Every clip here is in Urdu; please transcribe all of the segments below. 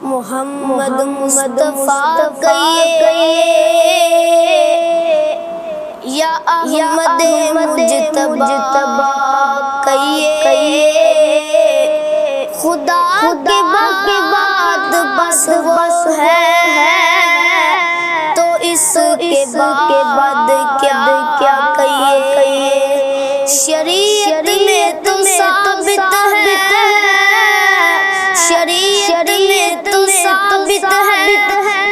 محمد مصطفیٰ کہیے یا احمد مجتبیٰ کہیے، خدا کے بعد بس وہ ہے، تو اس کے بعد کیا کہیے؟ شریعت میں تو ثابت ہے، شریعت میں تو ثابت ہے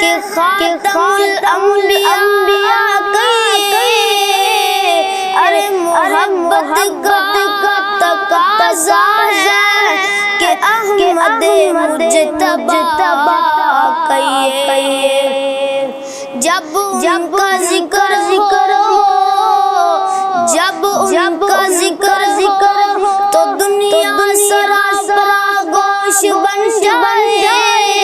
کہ خاتم الانبیاء کہیے، ارے محبت کا تقاضا ہے کہ احمد مجتبیٰ کہیے۔ جب ان کا ذکر ہو، جب ان کا ذکر ہو تو دنیا سراپا گوش بن جائے،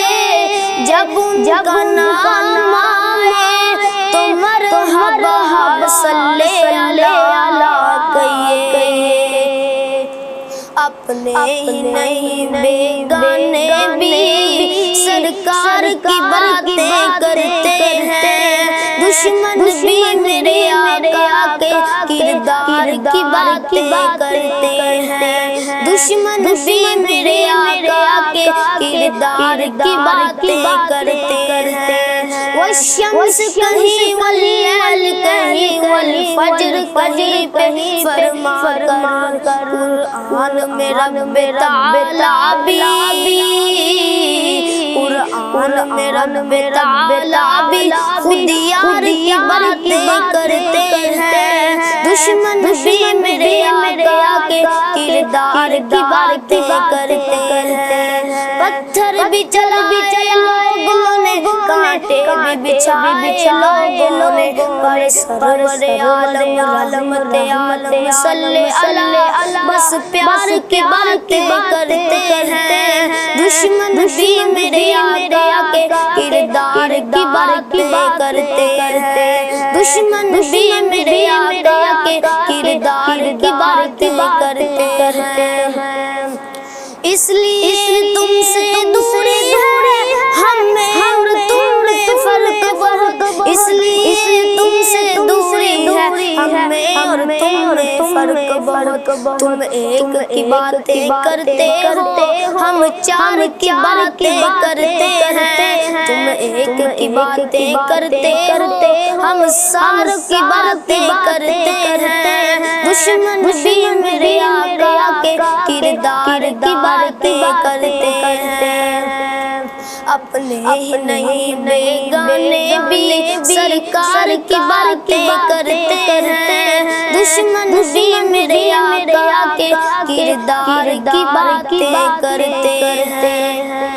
جب ان کا نام آئے تو مرحبا صلی اللہ کہیے۔ اپنے ہی نہیں بیگانے بھی سرکار کی باتیں کرتے ہیں، دشمن بھی میرے آقا کے کردار کی باتیں کرتے ہیں، دشمن بھی میرے آقا کے کردار کی باتیں کرتے ہیں۔ والشمس کہیں واللیل کہیں والفجر کہیں فرما کر قرآن میں رب تعالیٰ بھی، قرآن میں رب تعالیٰ بھی خود یار کی باتیں کرتے ہیں، دشمن بھی میرے آقا کے کردار کی باتیں کرتے ہیں۔ پتھر بھی چلائے لوگوں نے، کانٹے بھی بچھائے لوگوں نے، پر سرور عالم عالم صلی اللہ بس پیار کی باتیں کرتے ہیں، دشمن بھی میرے آقا کے کردار کی باتیں کرتے ہیں، دشمن بھی میرے آقا کے کردار کی باتیں کرتے ہیں۔ اس لیے تم سے دور ہے ہمیں اور تم میں فرق بہت، اس لیے تم سے دور ہے ہمیں اور تم میں فرق بہت، تم ایک کی باتیں کرتے ہو ہم چار کی باتیں کرتے ہیں، تم ایک کی باتیں کرتے ہم سار کی باتیں کرتے ہیں، دشمن بھی میرے آقا کے کردار کی باتیں کرتے ہیں۔ اپنے ہی نہیں بیگانے بھی سرکار کی باتیں کرتے ہیں، دشمن بھی میرے آقا کے کردار کی باتیں کرتے ہیں۔